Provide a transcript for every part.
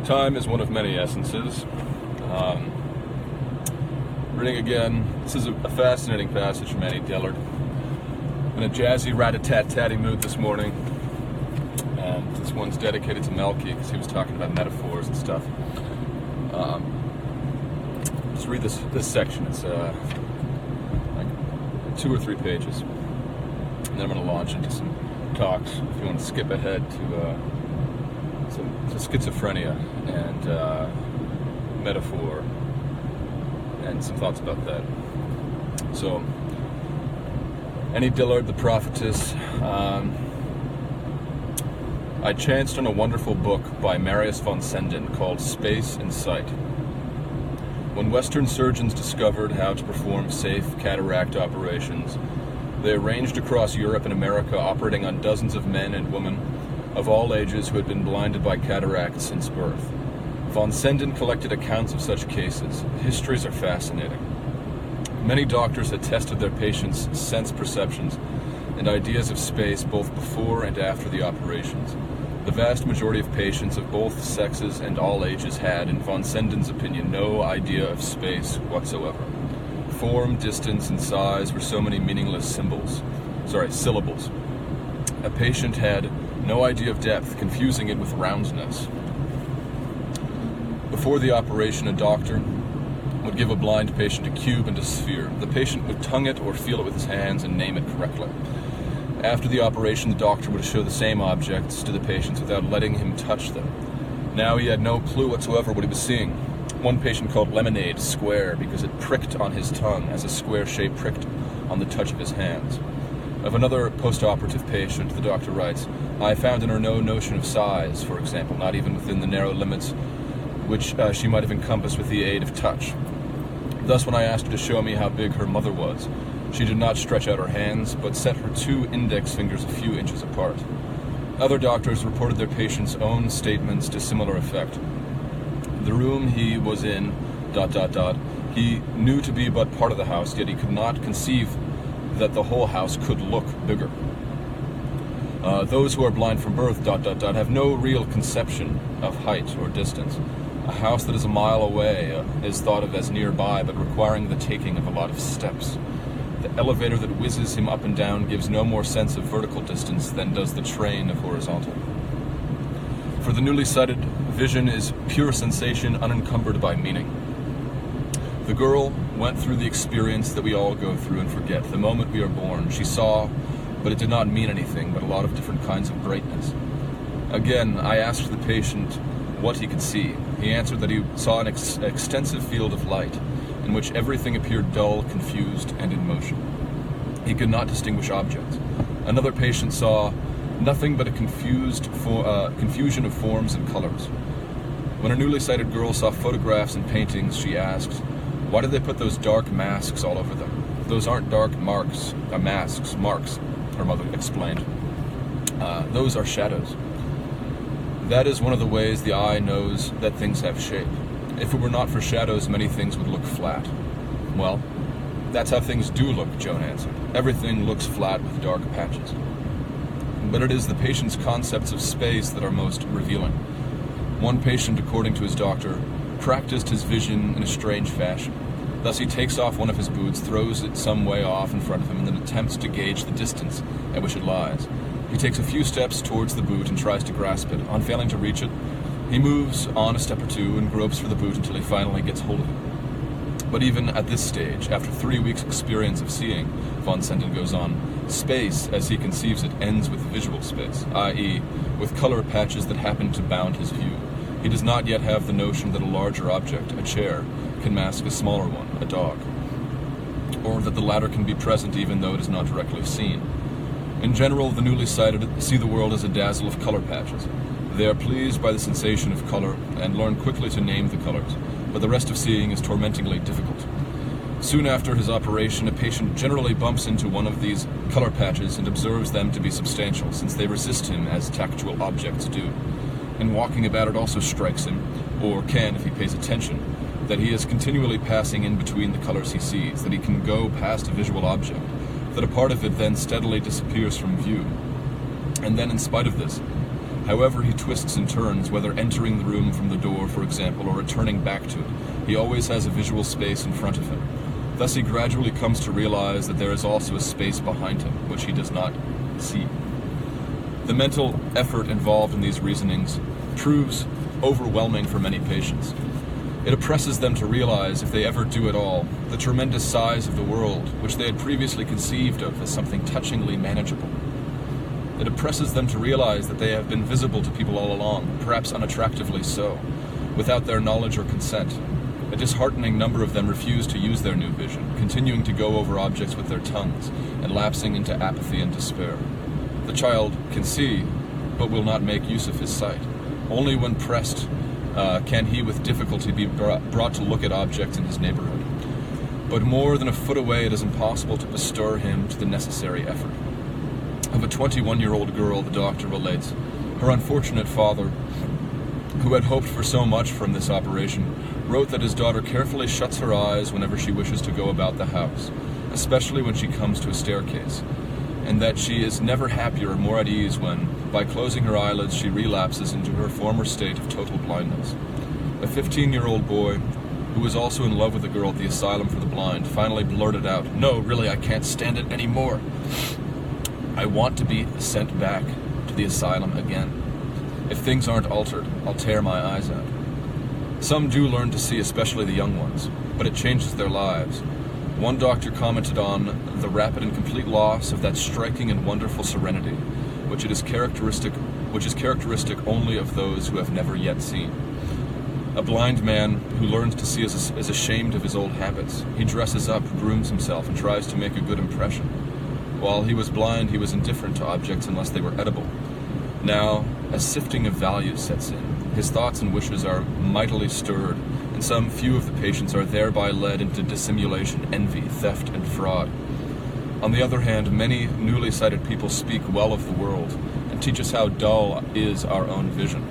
Time is one of many essences. Reading again, this is a fascinating passage from Annie Dillard. In a jazzy rat-a-tat-tatty mood this morning, and this one's dedicated to Melky because he was talking about metaphors and stuff. Just read this section. It's like 2 or 3 pages, and then I'm going to launch into some talks. If you want to skip ahead to schizophrenia and metaphor and some thoughts about that. So, Annie Dillard, the prophetess. I chanced on a wonderful book by Marius von Senden called Space and Sight. When Western surgeons discovered how to perform safe cataract operations, they arranged across Europe and America, operating on dozens of men and women of all ages who had been blinded by cataracts since birth. Von Senden collected accounts of such cases. The histories are fascinating. Many doctors had tested their patients' sense perceptions and ideas of space both before and after the operations. The vast majority of patients of both sexes and all ages had, in von Senden's opinion, no idea of space whatsoever. Form, distance, and size were so many meaningless syllables. A patient had no idea of depth, confusing it with roundness. Before the operation, a doctor would give a blind patient a cube and a sphere. The patient would tongue it or feel it with his hands and name it correctly. After the operation, the doctor would show the same objects to the patients without letting him touch them. Now he had no clue whatsoever what he was seeing. One patient called lemonade square because it pricked on his tongue as a square shape pricked on the touch of his hands. Of another post-operative patient, the doctor writes, I found in her no notion of size, for example, not even within the narrow limits which she might have encompassed with the aid of touch. Thus, when I asked her to show me how big her mother was, she did not stretch out her hands, but set her 2 index fingers a few inches apart. Other doctors reported their patients' own statements to similar effect. The room he was in, ... he knew to be but part of the house, yet he could not conceive that the whole house could look bigger. Those who are blind from birth ... have no real conception of height or distance. A house that is a mile away is thought of as nearby, but requiring the taking of a lot of steps. The elevator that whizzes him up and down gives no more sense of vertical distance than does the train of horizontal. For the newly sighted, vision is pure sensation unencumbered by meaning. The girl went through the experience that we all go through and forget. The moment we are born, she saw, but it did not mean anything but a lot of different kinds of brightness. Again, I asked the patient what he could see. He answered that he saw an extensive field of light in which everything appeared dull, confused, and in motion. He could not distinguish objects. Another patient saw nothing but a confusion of forms and colors. When a newly sighted girl saw photographs and paintings, she asked, why did they put those dark masks all over them? Those aren't dark masks, her mother explained. Those are shadows. That is one of the ways the eye knows that things have shape. If it were not for shadows, many things would look flat. Well, that's how things do look, Joan answered. Everything looks flat with dark patches. But it is the patient's concepts of space that are most revealing. One patient, according to his doctor, practiced his vision in a strange fashion. Thus he takes off one of his boots, throws it some way off in front of him, and then attempts to gauge the distance at which it lies. He takes a few steps towards the boot and tries to grasp it. On failing to reach it, he moves on a step or 2 and gropes for the boot until he finally gets hold of it. But even at this stage, after 3 weeks' experience of seeing, von Senden goes on, space, as he conceives it, ends with visual space, i.e., with color patches that happen to bound his view. He does not yet have the notion that a larger object, a chair, can mask a smaller one, a dog, or that the latter can be present even though it is not directly seen. In general, the newly sighted see the world as a dazzle of color patches. They are pleased by the sensation of color and learn quickly to name the colors, but the rest of seeing is tormentingly difficult. Soon after his operation, a patient generally bumps into one of these color patches and observes them to be substantial, since they resist him as tactual objects do. And walking about it also strikes him, or can if he pays attention, that he is continually passing in between the colors he sees, that he can go past a visual object, that a part of it then steadily disappears from view. And then, in spite of this, However he twists and turns, whether entering the room from the door, for example, or returning back to it, he always has a visual space in front of him. Thus he gradually comes to realize that there is also a space behind him, which he does not see. The mental effort involved in these reasonings proves overwhelming for many patients. It oppresses them to realize, if they ever do at all, the tremendous size of the world, which they had previously conceived of as something touchingly manageable. It oppresses them to realize that they have been visible to people all along, perhaps unattractively so, without their knowledge or consent. A disheartening number of them refuse to use their new vision, continuing to go over objects with their tongues, and lapsing into apathy and despair. The child can see, but will not make use of his sight. Only when pressed can he with difficulty be brought to look at objects in his neighborhood. But more than a foot away, it is impossible to bestir him to the necessary effort. Of a 21-year-old girl, the doctor relates, her unfortunate father, who had hoped for so much from this operation, wrote that his daughter carefully shuts her eyes whenever she wishes to go about the house, especially when she comes to a staircase, and that she is never happier or more at ease when, by closing her eyelids, she relapses into her former state of total blindness. A 15-year-old boy, who was also in love with a girl at the asylum for the blind, finally blurted out, "No, really, I can't stand it anymore. I want to be sent back to the asylum again. If things aren't altered, I'll tear my eyes out." Some do learn to see, especially the young ones, but it changes their lives. One doctor commented on the rapid and complete loss of that striking and wonderful serenity, which is characteristic only of those who have never yet seen. A blind man who learns to see is ashamed of his old habits. He dresses up, grooms himself, and tries to make a good impression. While he was blind, he was indifferent to objects unless they were edible. Now, a sifting of values sets in. His thoughts and wishes are mightily stirred, and some few of the patients are thereby led into dissimulation, envy, theft, and fraud. On the other hand, many newly sighted people speak well of the world and teach us how dull is our own vision.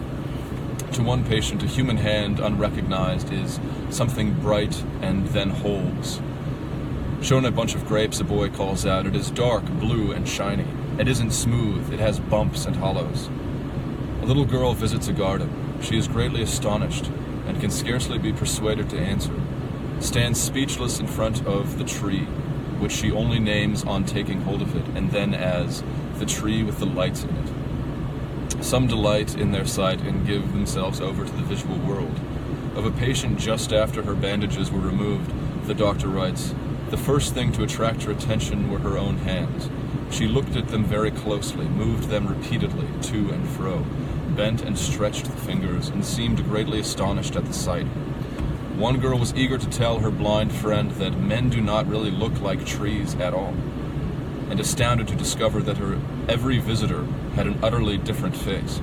To one patient, a human hand unrecognized is something bright and then holds. Shown a bunch of grapes, a boy calls out, "It is dark, blue, and shiny. It isn't smooth, it has bumps and hollows." A little girl visits a garden. She is greatly astonished and can scarcely be persuaded to answer. Stands speechless in front of the tree, which she only names on taking hold of it, and then as the tree with the lights in it. Some delight in their sight and give themselves over to the visual world. Of a patient just after her bandages were removed, the doctor writes, "The first thing to attract her attention were her own hands. She looked at them very closely, moved them repeatedly to and fro, bent and stretched the fingers, and seemed greatly astonished at the sight. One girl was eager to tell her blind friend that men do not really look like trees at all, and astounded to discover that her every visitor had an utterly different face.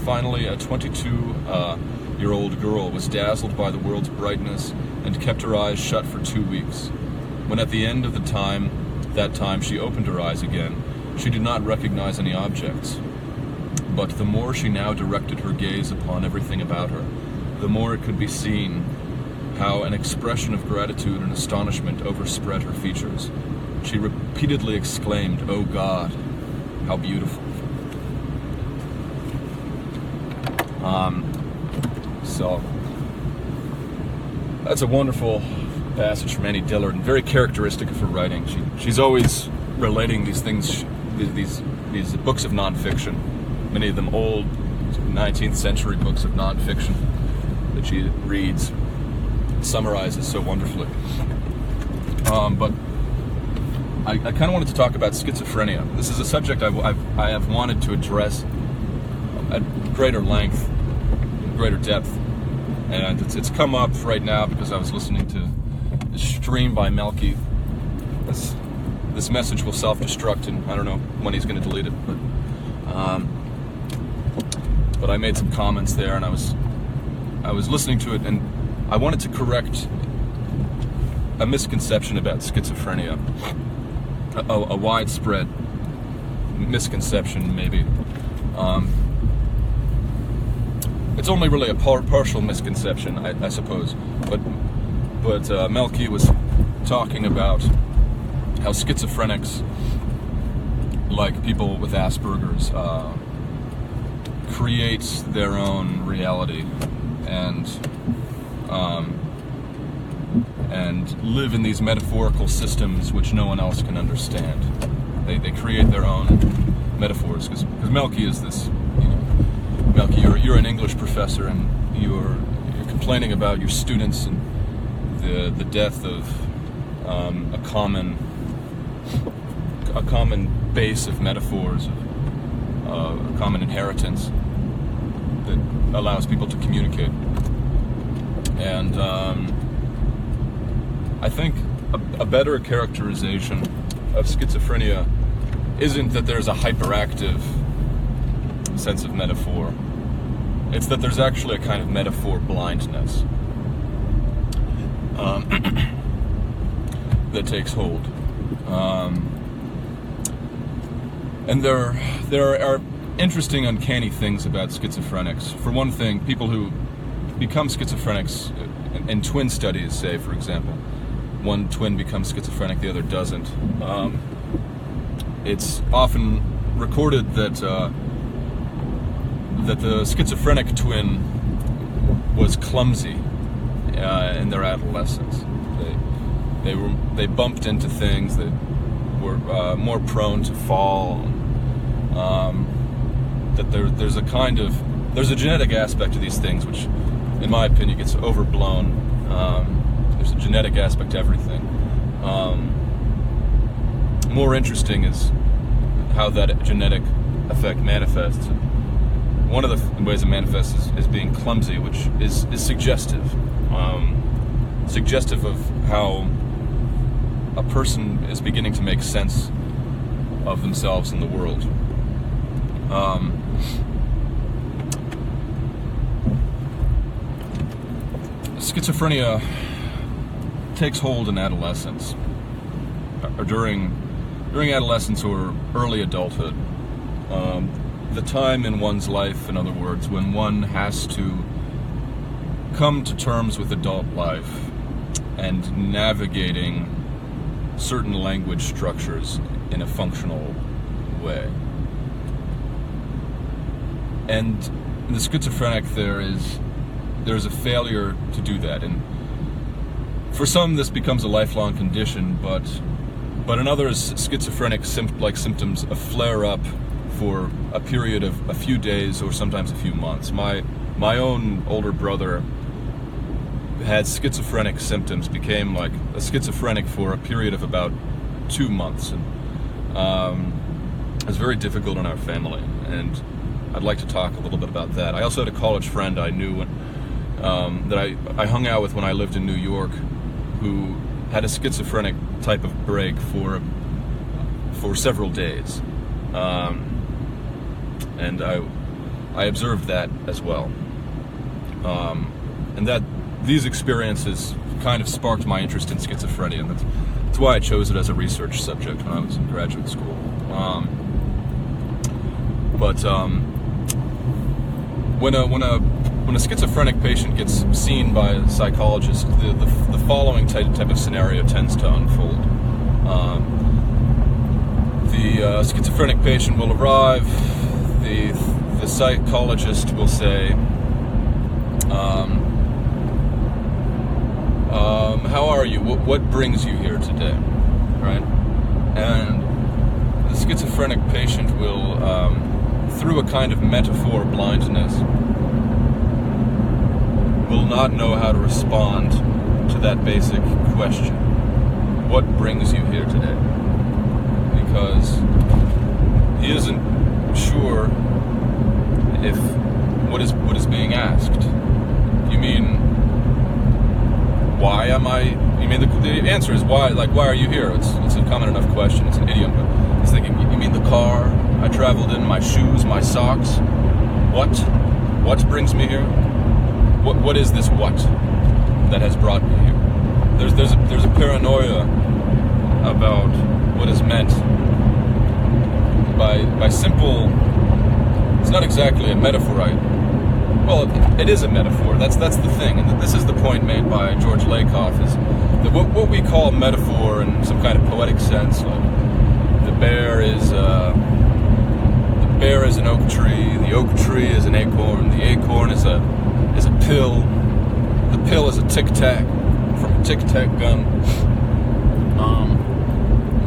Finally, a 22-year-old girl was dazzled by the world's brightness and kept her eyes shut for 2 weeks. When at the end of that time she opened her eyes again, she did not recognize any objects. But the more she now directed her gaze upon everything about her, the more it could be seen how an expression of gratitude and astonishment overspread her features. She repeatedly exclaimed, 'Oh God, how beautiful.'" So that's a wonderful passage from Annie Dillard, and very characteristic of her writing. She's always relating these things, these books of nonfiction, many of them old 19th century books of nonfiction that she reads, summarizes so wonderfully. But I kind of wanted to talk about schizophrenia. This is a subject I have wanted to address at greater length, greater depth, and it's come up right now because I was listening to a stream by Melky. This message will self-destruct, and I don't know when he's going to delete it, but I made some comments there, and I was listening to it, and I wanted to correct a misconception about schizophrenia, a widespread misconception maybe. It's only really a partial misconception, I suppose, but Melky was talking about how schizophrenics, like people with Asperger's, create their own reality and live in these metaphorical systems which no one else can understand. They create their own metaphors, because Melky is this, Melky, you're an English professor, and you're complaining about your students and the death of a common base of metaphors, a common inheritance that allows people to communicate. And I think a better characterization of schizophrenia isn't that there's a hyperactive sense of metaphor. It's that there's actually a kind of metaphor blindness that takes hold. And there are interesting, uncanny things about schizophrenics. For one thing, people who become schizophrenics in twin studies, say, for example, one twin becomes schizophrenic, the other doesn't. It's often recorded that the schizophrenic twin was clumsy in their adolescence. They bumped into things, that were more prone to fall. That there's a genetic aspect to these things which, in my opinion, gets overblown. There's a genetic aspect to everything. More interesting is how that genetic effect manifests. One of the ways it manifests is being clumsy, which is suggestive. Suggestive of how a person is beginning to make sense of themselves in the world. Schizophrenia takes hold in adolescence, or during adolescence or early adulthood. The time in one's life, in other words, when one has to come to terms with adult life and navigating certain language structures in a functional way. And in the schizophrenic, there's a failure to do that, and for some this becomes a lifelong condition, but in others, schizophrenic-like symptoms flare up for a period of a few days or sometimes a few months. My own older brother had schizophrenic symptoms, became like a schizophrenic for a period of about 2 months, and it was very difficult in our family, and I'd like to talk a little bit about that. I also had a college friend I knew that I hung out with when I lived in New York, who had a schizophrenic type of break for several days, and I observed that as well, and that these experiences kind of sparked my interest in schizophrenia, and that's why I chose it as a research subject when I was in graduate school. When a schizophrenic patient gets seen by a psychologist, the following type of scenario tends to unfold. The schizophrenic patient will arrive. The psychologist will say, "How are you? What brings you here today?" Right? And the schizophrenic patient will, through a kind of metaphor blindness, will not know how to respond to that basic question. What brings you here today? Because he isn't sure if what is being asked. You mean, why am I? You mean the answer is why? Like, why are you here? It's a common enough question. It's an idiom. But he's thinking, you mean the car I traveled in, my shoes, my socks? What brings me here? What is this what that has brought me here? There's a paranoia about what is meant by simple. It's not exactly a metaphor. Well, it is a metaphor. That's the thing, and this is the point made by George Lakoff, is that what we call metaphor in some kind of poetic sense, like the bear bear is an oak tree, the oak tree is an acorn, the acorn is a pill, the pill is a tic-tac from a tic-tac gun.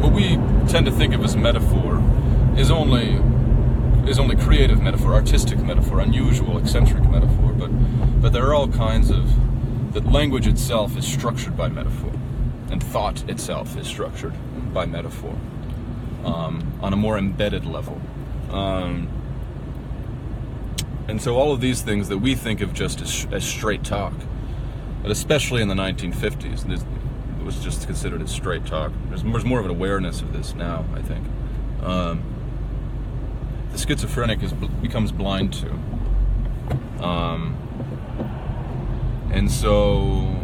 What we tend to think of as metaphor is only creative metaphor, artistic metaphor, unusual, eccentric metaphor, but there are all kinds of, that language itself is structured by metaphor, and thought itself is structured by metaphor, on a more embedded level. And so all of these things that we think of just as straight talk, but especially in the 1950s, it was just considered as straight talk. There's more of an awareness of this now, I think. The schizophrenic becomes blind to. And so,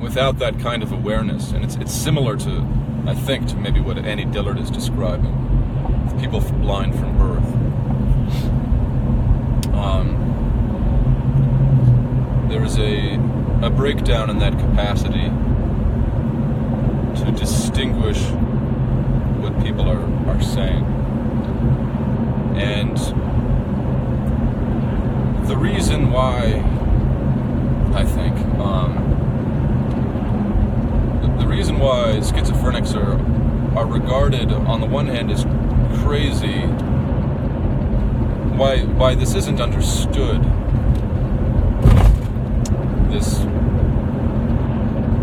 without that kind of awareness, and it's similar to, I think, to maybe what Annie Dillard is describing, people blind from birth. There is a breakdown in that capacity to distinguish what people are saying. And the reason why, I think, the reason why schizophrenics are regarded, on the one hand, as crazy, why this isn't understood,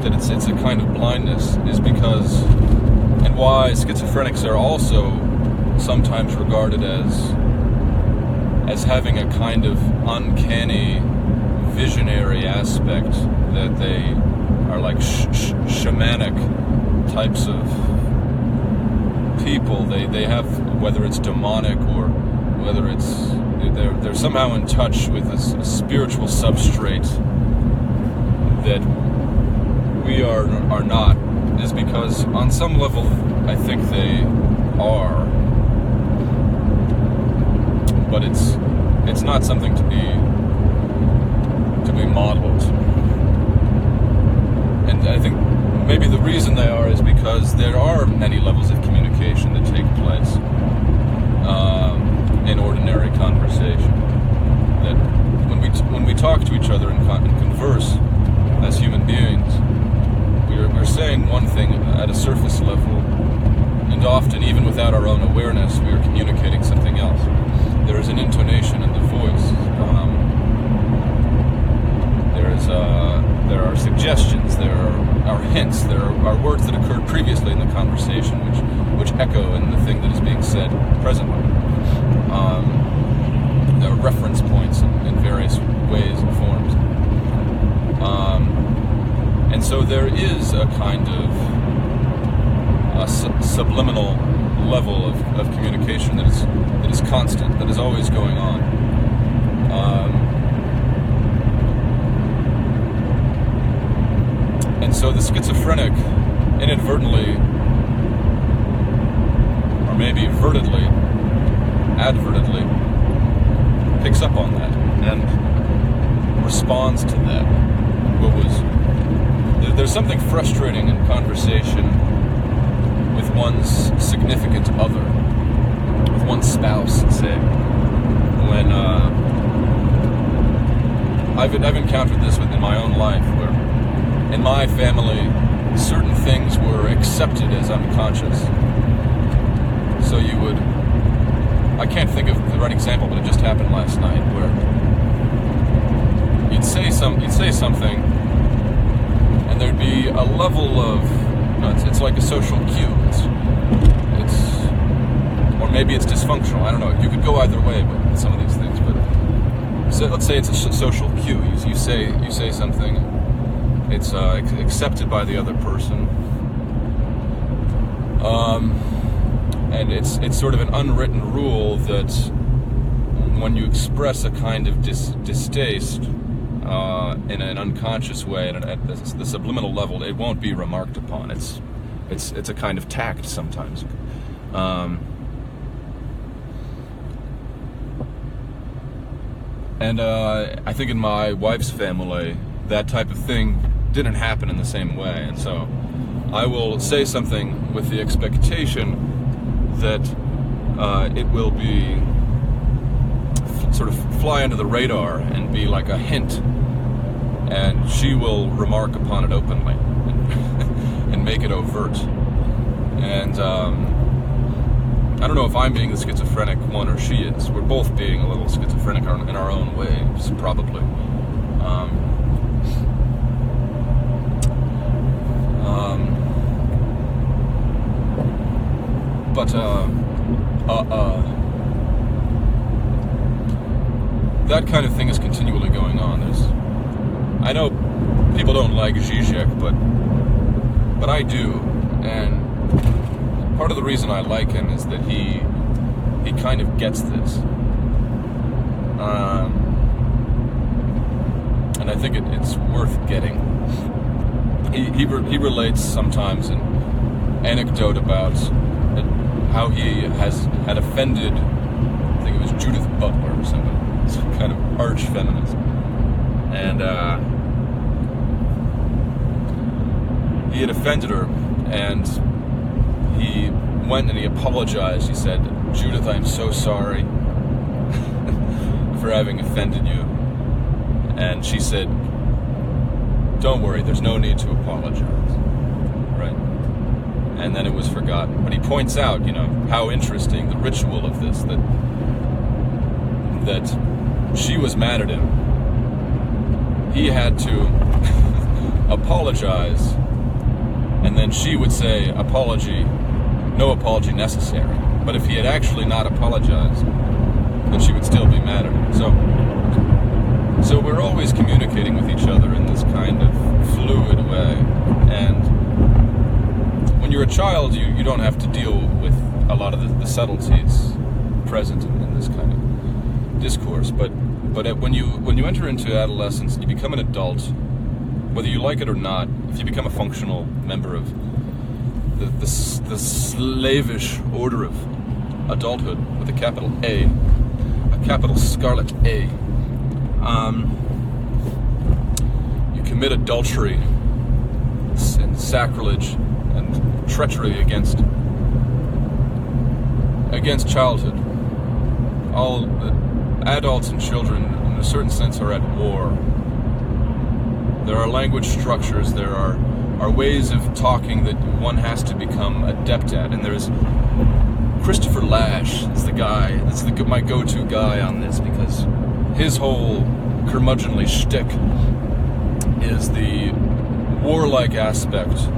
that it's a kind of blindness, is because, and why schizophrenics are also sometimes regarded as having a kind of uncanny visionary aspect, that they are like shamanic types of people. They have, whether it's demonic or whether it's, they're somehow in touch with a spiritual substrate that we are not, is because on some level I think they are, but it's not something to be modeled. And I think maybe the reason they are is because there are many levels of communication that take place in ordinary conversation. That when we talk to each other and converse as human beings, we're saying one thing at a surface level, and often, even without our own awareness, we are communicating something else. There is an intonation in the voice. There are suggestions. There are hints. There are words that occurred previously in the conversation, which echo in the thing that is being said presently. There are reference points in various ways and forms. And so there is a kind of subliminal level of communication that is constant, that is always going on. And so the schizophrenic inadvertently, or maybe advertently, picks up on that and responds to that. There's something frustrating in conversation with one's significant other, with one's spouse, say, when I've encountered this in my own life, where in my family certain things were accepted as unconscious. So you would, I can't think of the right example, but it just happened last night, where you'd say something, and there'd be a level of, it's like a social cue. It's, or maybe it's dysfunctional. I don't know. You could go either way with some of these things. But so let's say it's a social cue. You say something. It's accepted by the other person, and it's sort of an unwritten rule that when you express a kind of distaste in an unconscious way, and at the subliminal level, it won't be remarked upon. It's a kind of tact sometimes. And I think in my wife's family, that type of thing didn't happen in the same way. And so I will say something with the expectation that it will be sort of fly under the radar and be like a hint, and she will remark upon it openly and make it overt. And I don't know if I'm being the schizophrenic one or she is. We're both being a little schizophrenic in our own ways, probably. But that kind of thing is continually going on. I know people don't like Zizek, but I do, and part of the reason I like him is that he kind of gets this, and I think it's worth getting. He relates sometimes an anecdote about how he had offended, I think it was Judith Butler or somebody, some kind of arch feminist, and he had offended her, and he went and he apologized. He said, "Judith, I'm so sorry for having offended you." And she said, "Don't worry, there's no need to apologize." Right? And then it was forgotten. But he points out, how interesting the ritual of this, that she was mad at him. He had to apologize, and then she would say, no apology necessary. But if he had actually not apologized, then she would still be mad at him. So we're always communicating with each other in this kind of fluid way. And when you're a child, you don't have to deal with a lot of the subtleties present in this kind of discourse. But when you enter into adolescence and you become an adult, whether you like it or not, if you become a functional member of the slavish order of adulthood with a capital A capital scarlet A, you commit adultery and sacrilege and treachery against childhood. All adults and children, in a certain sense, are at war. There are language structures, there are ways of talking that one has to become adept at, and there's Christopher Lash is the guy, that's my go-to guy on this, because his whole curmudgeonly shtick is the warlike aspect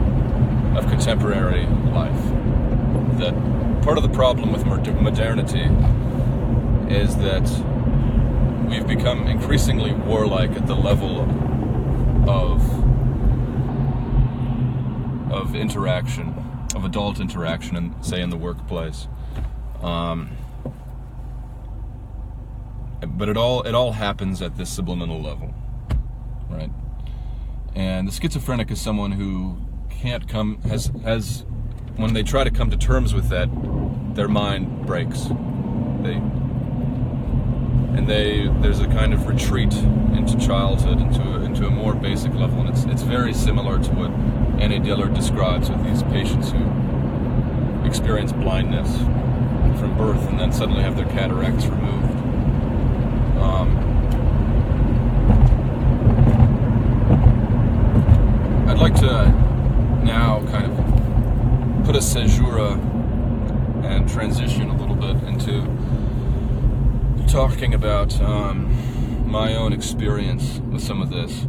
of contemporary life. That part of the problem with modernity is that we've become increasingly warlike at the level of interaction, of adult interaction, and say in the workplace. But it all happens at this subliminal level, right? And the schizophrenic is someone who has when they try to come to terms with that, their mind breaks. There's a kind of retreat into childhood, into a more basic level, and it's very similar to what Annie Dillard describes with these patients who experience blindness from birth and then suddenly have their cataracts removed. I'd like to now kind of put a caesura and transition a little bit into talking about my own experience with some of this,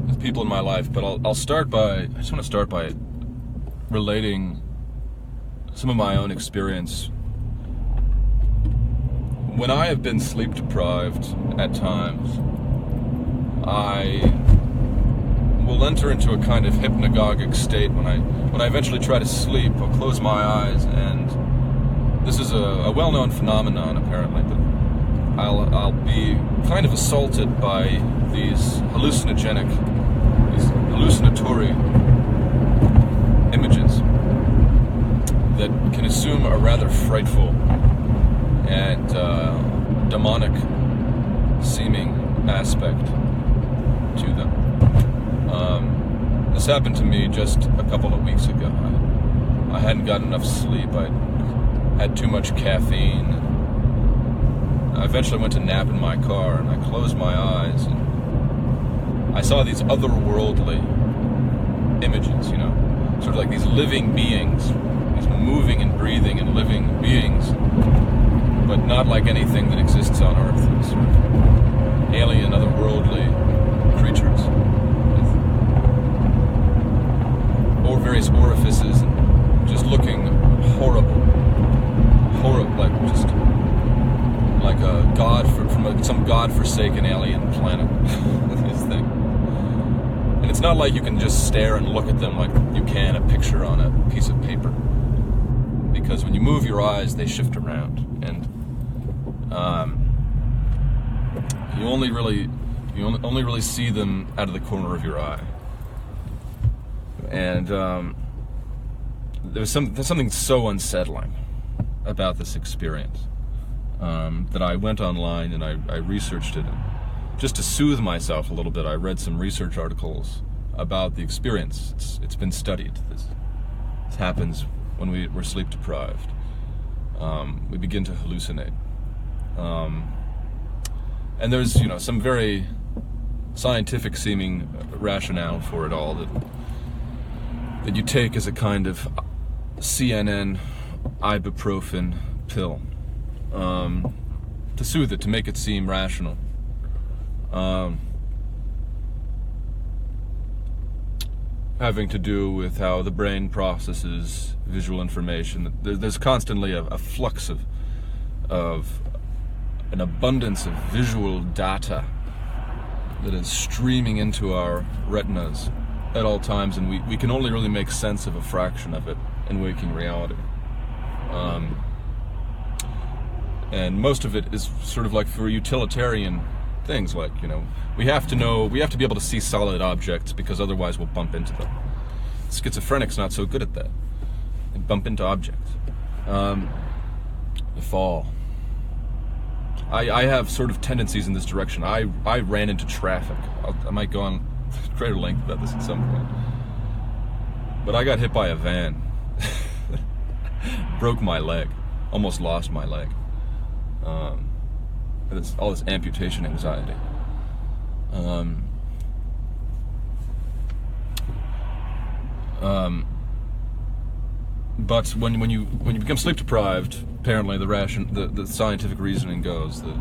with people in my life. But I just want to start by relating some of my own experience. When I have been sleep deprived at times, I will enter into a kind of hypnagogic state. When I eventually try to sleep, I'll close my eyes, and this is a well-known phenomenon apparently, but I'll be kind of assaulted by these hallucinatory images that can assume a rather frightful and demonic seeming aspect to them. This happened to me just a couple of weeks ago. I hadn't gotten enough sleep. I had too much caffeine. I eventually went to nap in my car, and I closed my eyes, and I saw these otherworldly images, sort of like these living beings, these moving and breathing and living beings, but not like anything that exists on Earth. It's sort of alien, otherworldly creatures, or various orifices, and just looking horrible, like just like a god from some god-forsaken alien planet. This thing, and it's not like you can just stare and look at them like you can a picture on a piece of paper, because when you move your eyes, they shift around, and you only really see them out of the corner of your eye. And there's something so unsettling about this experience that I went online and I researched it. And just to soothe myself a little bit, I read some research articles about the experience. It's been studied. This happens when we're sleep deprived. We begin to hallucinate. And there's some very scientific seeming rationale for it all that you take as a kind of CNN ibuprofen pill to soothe it, to make it seem rational. Having to do with how the brain processes visual information. There's constantly a flux of an abundance of visual data that is streaming into our retinas at all times, and we can only really make sense of a fraction of it in waking reality. And most of it is sort of like for utilitarian things, like, we have to be able to see solid objects because otherwise we'll bump into them. Schizophrenic's not so good at that. They bump into objects. They fall. I have sort of tendencies in this direction. I ran into traffic. I might go on greater length about this at some point. But I got hit by a van. Broke my leg. Almost lost my leg. All this amputation anxiety. But when you become sleep deprived, apparently the scientific reasoning goes that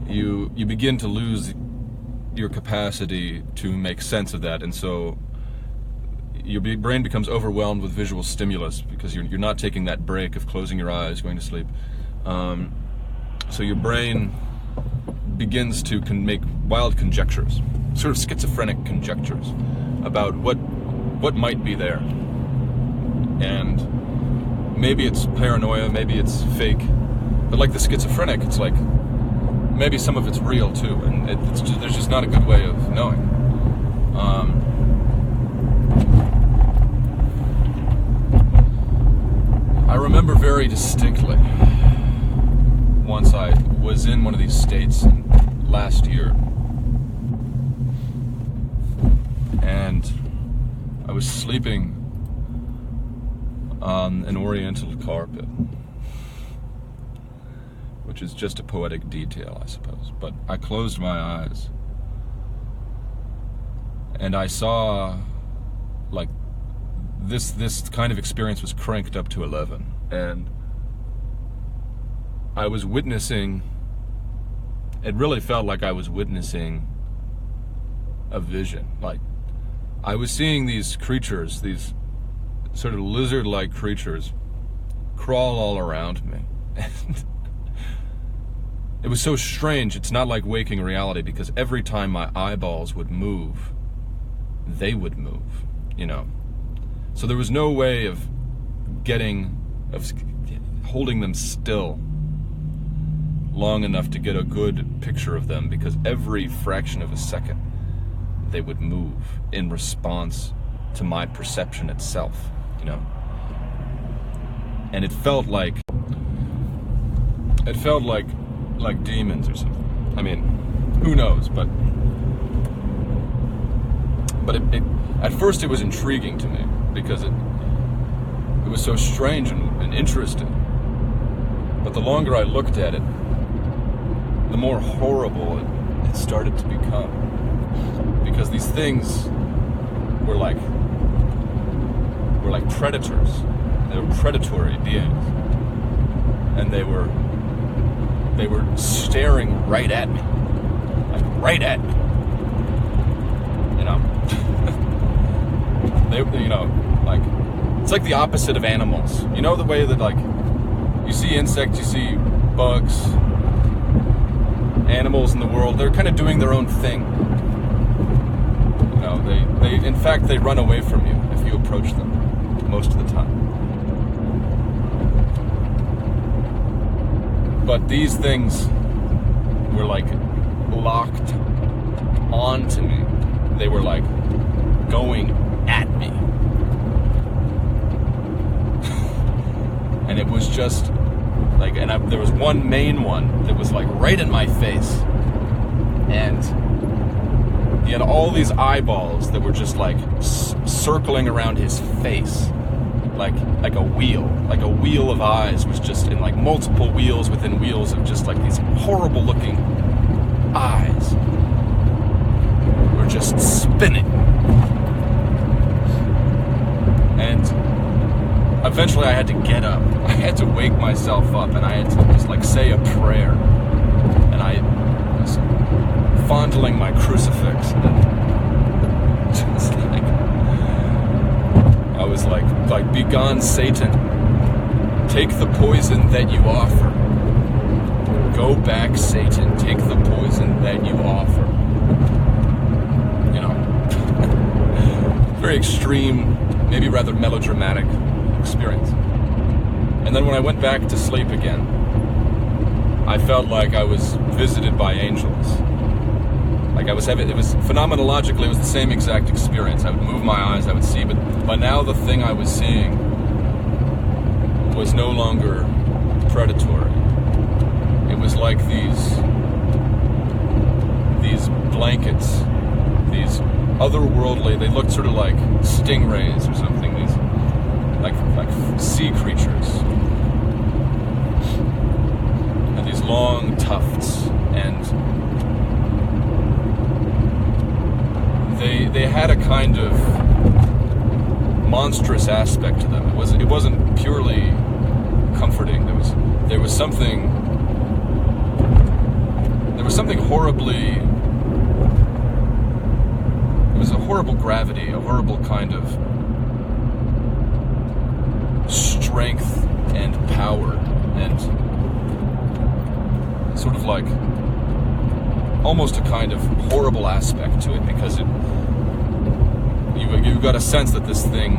you begin to lose your capacity to make sense of that, and so your brain becomes overwhelmed with visual stimulus because you're not taking that break of closing your eyes, going to sleep. So your brain begins to make wild conjectures, sort of schizophrenic conjectures, about what might be there. And maybe it's paranoia, maybe it's fake, but like the schizophrenic, it's like maybe some of it's real too, and there's just not a good way of knowing. I remember very distinctly once I was in one of these states last year, and I was sleeping on an oriental carpet, which is just a poetic detail, I suppose. But I closed my eyes, and I saw, like, this kind of experience was cranked up to 11, and I was witnessing, it really felt like I was witnessing a vision. Like, I was seeing these creatures, these sort of lizard-like creatures, crawl all around me. And it was so strange. It's not like waking reality, because every time my eyeballs would move, they would move, So there was no way of holding them still long enough to get a good picture of them, because every fraction of a second they would move in response to my perception itself, And it felt like demons or something. I mean, who knows, but it at first it was intriguing to me, because it was so strange and interesting. But the longer I looked at it, the more horrible it started to become. Because these things were like predators. They were predatory beings. And they were staring right at me. Like right at me. You know? Like, it's like the opposite of animals. You know the way that, like, you see insects, you see bugs, animals in the world, they're kind of doing their own thing. You know, they in fact, they run away from you if you approach them, most of the time. But these things were, like, locked onto me. They were, like, going at me. And it was just like, there was one main one that was like right in my face, and he had all these eyeballs that were just like circling around his face, like a wheel of eyes was just in like multiple wheels within wheels of just like these horrible looking eyes were just spinning. And eventually I had to get up. I had to wake myself up, and I had to just like say a prayer. And I was fondling my crucifix, and just like I was like, begone Satan, take the poison that you offer. Go back, Satan, take the poison that you offer. You know, very extreme, maybe rather melodramatic experience. And then when I went back to sleep again, I felt like I was visited by angels. Like it was phenomenologically, it was the same exact experience. I would move my eyes, I would see, but now the thing I was seeing was no longer predatory. It was like these blankets, these otherworldly, they looked sort of like stingrays or something, these like sea creatures, and these long tufts, and they had a kind of monstrous aspect to them. It wasn't purely comforting. There was something horribly. It was a horrible gravity, a horrible kind of strength and power, and sort of like almost a kind of horrible aspect to it, because you got a sense that this thing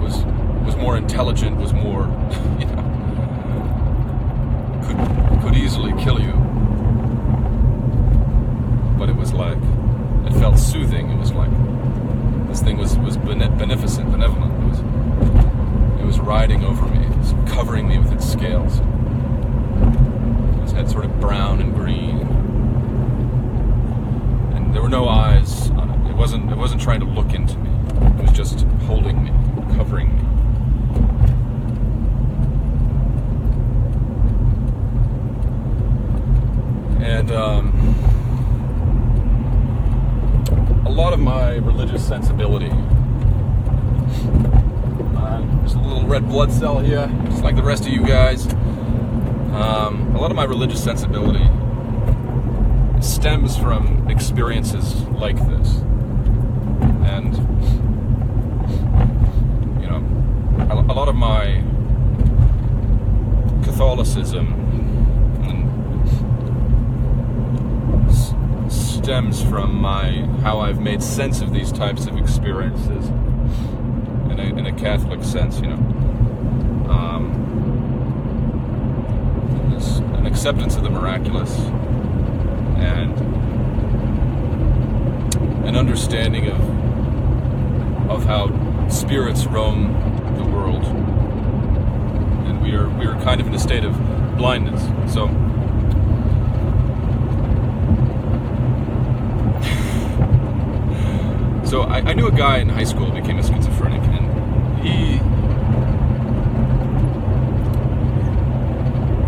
was more intelligent, was more, you know, could easily kill you, but it was like, it felt soothing. It was like this thing was beneficent, benevolent. It was riding over me. It was covering me with its scales. Its head sort of brown and green, and there were no eyes on it. It wasn't trying to look into me. It was just holding me, covering me. And a lot of my religious sensibility, there's a little red blood cell here, just like the rest of you guys. A lot of my religious sensibility stems from experiences like this. And, you know, a lot of my Catholicism stems from how I've made sense of these types of experiences in a Catholic sense, you know. There's an acceptance of the miraculous and an understanding of how spirits roam the world, and we are kind of in a state of blindness. So I knew a guy in high school who became a schizophrenic, and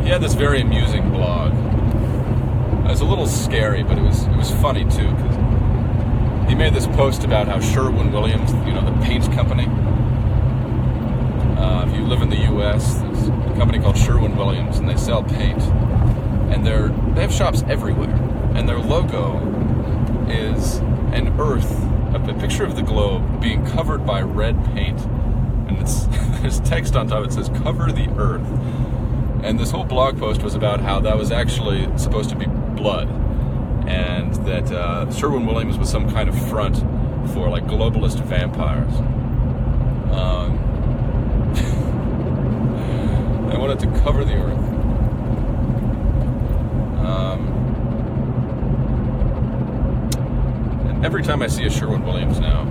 he had this very amusing blog. It was a little scary, but it was funny too, because he made this post about how Sherwin-Williams, the paint company. If you live in the U.S., there's a company called Sherwin-Williams, and they sell paint, and they have shops everywhere, and their logo is an earth, a picture of the globe being covered by red paint, and there's text on top. It says "Cover the Earth," and this whole blog post was about how that was actually supposed to be blood, and that Sherwin-Williams was some kind of front for like globalist vampires. They wanted to cover the earth. And every time I see a Sherwin-Williams now,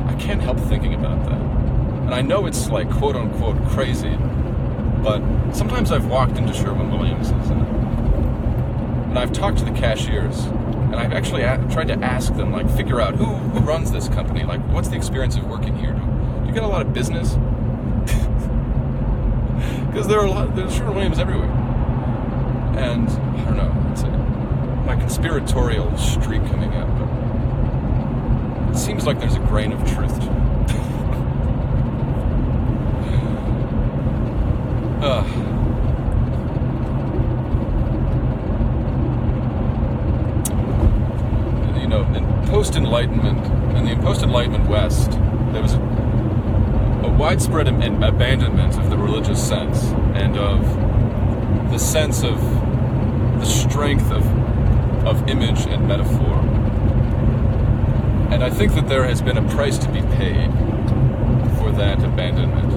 I can't help thinking about that. And I know it's like quote-unquote crazy, but sometimes I've walked into Sherwin-Williams's and I've talked to the cashiers, and I've actually tried to ask them, like, figure out who runs this company, like, what's the experience of working here? Do you get a lot of business? Because there's Sherwin-Williams everywhere. And, I don't know, it's my conspiratorial streak coming out, but it seems like there's a grain of truth to it. In the post-Enlightenment West, there was a widespread abandonment of the religious sense and of the sense of the strength of image and metaphor. And I think that there has been a price to be paid for that abandonment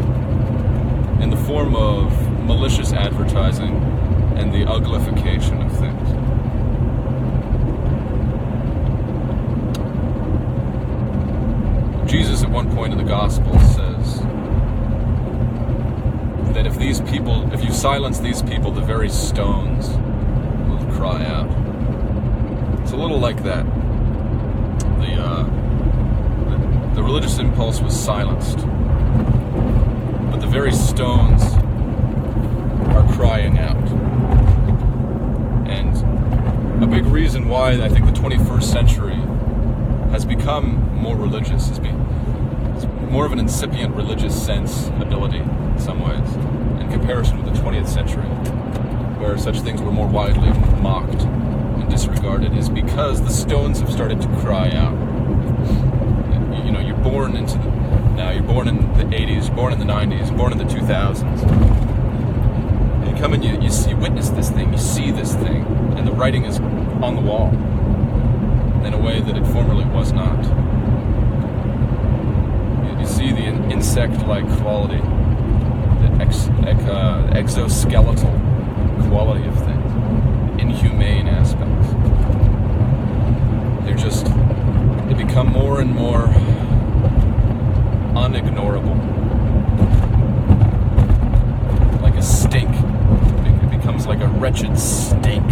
in the form of malicious advertising and the uglification of things. Jesus at one point in the Gospel says that if you silence these people, the very stones will cry out. It's a little like that. The religious impulse was silenced, but the very stones are crying out. And a big reason why I think the 21st century has become more religious is more of an incipient religious sensibility in some ways in comparison with the 20th century, where such things were more widely mocked and disregarded, is because the stones have started to cry out. You're born in the 80s, you're born in the 90s, you're born in the 2000s. And you come and you witness this thing, you see this thing, and the writing is on the wall in a way that it formerly was not. You see the insect-like quality, the exoskeletal quality of things, inhumane aspects. They become more and more unignorable. Like a stink. It becomes like a wretched stink.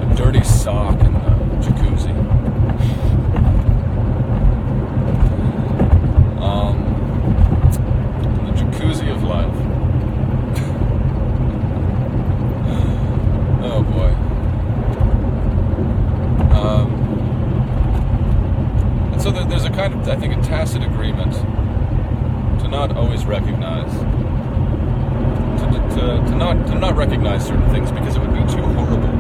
A dirty sock in the jacuzzi. The jacuzzi of life. Oh boy. And so there's a kind of, I think, a tacit agreement to not always recognize, to not recognize certain things because it would be too horrible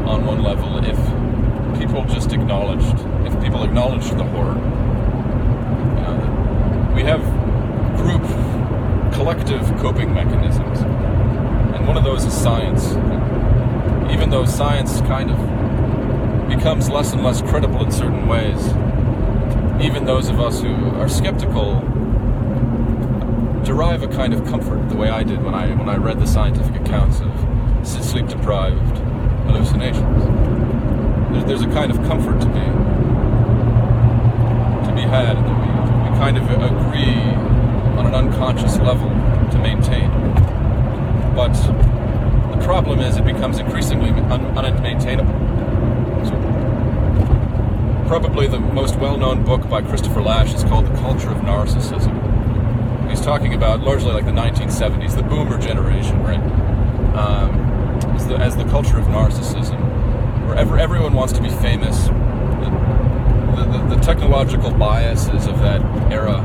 on one level if people acknowledged the horror. We have collective coping mechanisms, and one of those is science. Even though science kind of becomes less and less credible in certain ways, even those of us who are skeptical derive a kind of comfort, the way I did when I read the scientific accounts of sleep-deprived hallucinations. There's a kind of comfort to be had, and that we kind of agree on an unconscious level to maintain. But the problem is it becomes increasingly unmaintainable. So, probably the most well-known book by Christopher Lasch is called The Culture of Narcissism. he's talking about largely like the 1970s, the boomer generation, right? As the culture of narcissism, where everyone wants to be famous. The technological biases of that era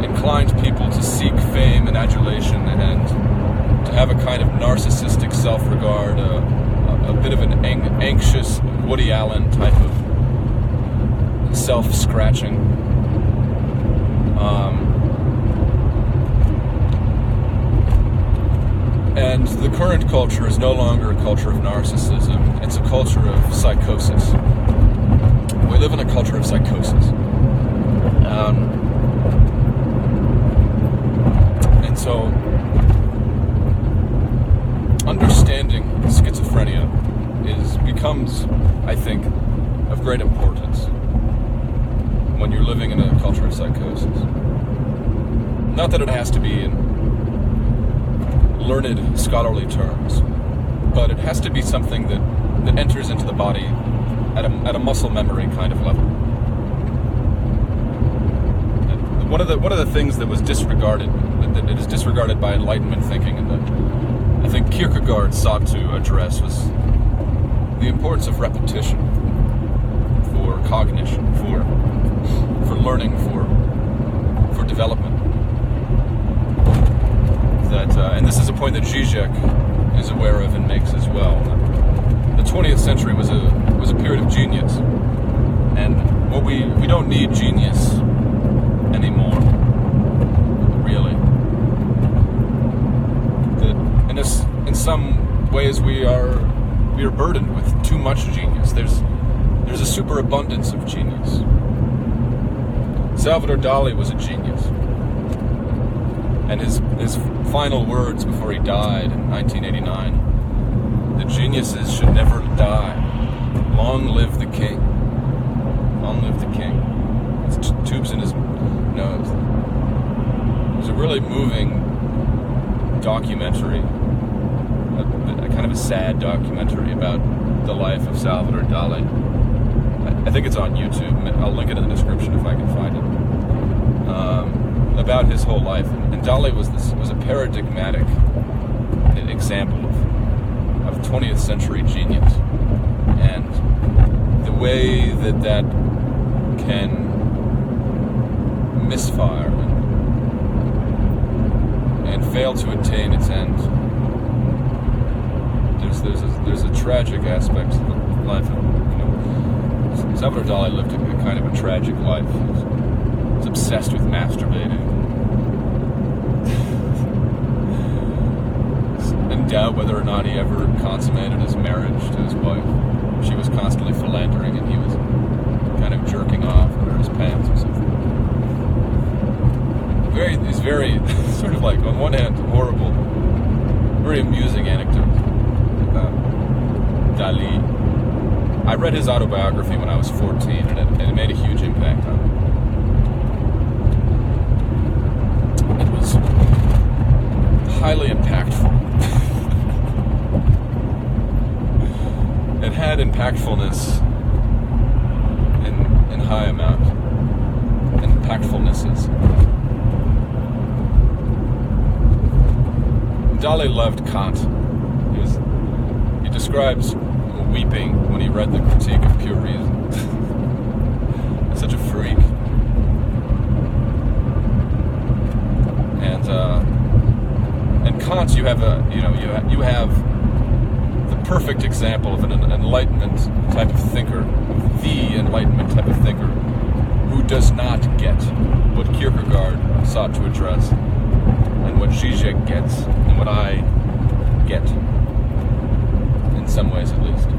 inclined people to seek fame and adulation and to have a kind of narcissistic self-regard, a bit of an anxious Woody Allen type of self-scratching. And the current culture is no longer a culture of narcissism, it's a culture of psychosis. We live in a culture of psychosis. And so, understanding schizophrenia becomes, I think, of great importance when you're living in a culture of psychosis. Not that it has to be in learned scholarly terms, but it has to be something that enters into the body at a muscle memory kind of level. One of the things that was disregarded, that is disregarded by Enlightenment thinking, and that I think Kierkegaard sought to address, was the importance of repetition for cognition, for learning, for development. And this is a point that Zizek is aware of and makes as well. The 20th century was a period of genius, and we don't need genius anymore, really. In some ways we are burdened with too much genius. There's a superabundance of genius. Salvador Dali was a genius. And his final words before he died in 1989, the geniuses should never die. Long live the king. Long live the king. His tubes in his nose. It was a really moving documentary, a kind of a sad documentary about the life of Salvador Dali. I think it's on YouTube. I'll link it in the description if I can find it. About his whole life, and Dali was a paradigmatic example of 20th century genius, and the way that can misfire and fail to attain its end. There's a tragic aspect to the life of, Salvador Dali lived a kind of a tragic life. He was obsessed with masturbating. In doubt whether or not he ever consummated his marriage to his wife. She was constantly philandering and he was kind of jerking off under his pants or something. He's very sort of like, on one hand, horrible, very amusing anecdote about Dali. I read his autobiography when I was 14 and it made a huge impact on me. It was highly impactful. It had impactfulness in high amount. Impactfulnesses. Dali loved Kant. He describes weeping when he read the Critique of Pure Reason. Such a freak. And Kant, you have the perfect example of an Enlightenment type of thinker, the Enlightenment type of thinker, who does not get what Kierkegaard sought to address, and what Zizek gets, and what I get, in some ways at least.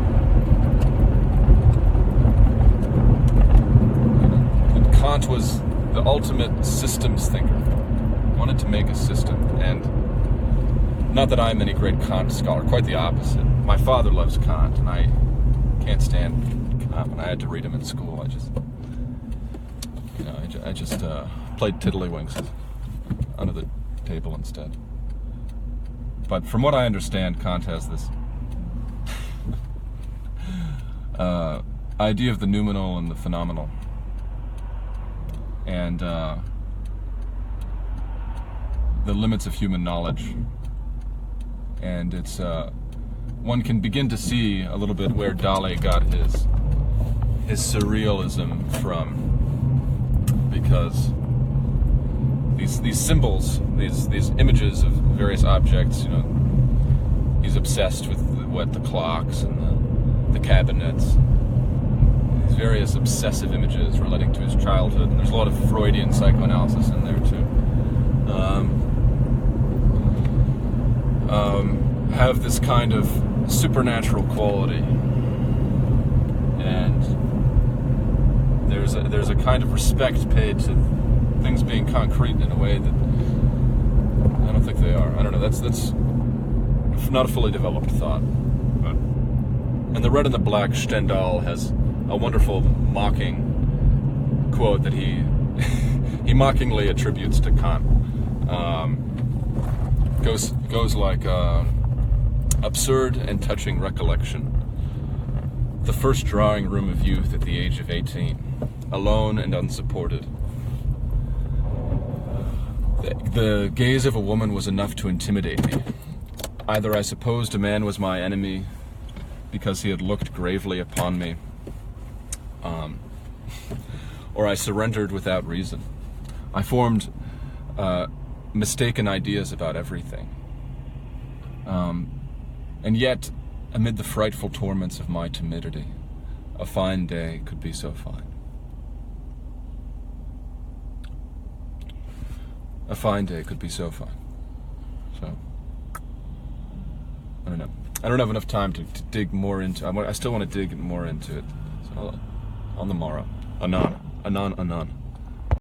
And Kant was the ultimate systems thinker. He wanted to make a system, and not that I'm any great Kant scholar, quite the opposite. My father loves Kant, and I can't stand Kant. When I had to read him in school, I just played tiddlywinks under the table instead. But from what I understand, Kant has this idea of the noumenal and the phenomenal. And the limits of human knowledge. And it's one can begin to see a little bit where Dali got his surrealism from, because these symbols, these images of various objects, he's obsessed with the clocks and the cabinets, these various obsessive images relating to his childhood, and there's a lot of Freudian psychoanalysis in there too. Have this kind of supernatural quality, and there's a kind of respect paid to things being concrete in a way that I don't think they are. I don't know. That's not a fully developed thought. But, and the red and the black Stendhal has a wonderful mocking quote that he mockingly attributes to Kant. Goes like absurd and touching recollection. The first drawing room of youth at the age of 18, alone and unsupported. The gaze of a woman was enough to intimidate me. Either I supposed a man was my enemy because he had looked gravely upon me, or I surrendered without reason. I formed mistaken ideas about everything. And yet, amid the frightful torments of my timidity, a fine day could be so fine. A fine day could be so fine. So, I don't know. I don't have enough time to dig more into. I still want to dig more into it. So on the morrow. Anon.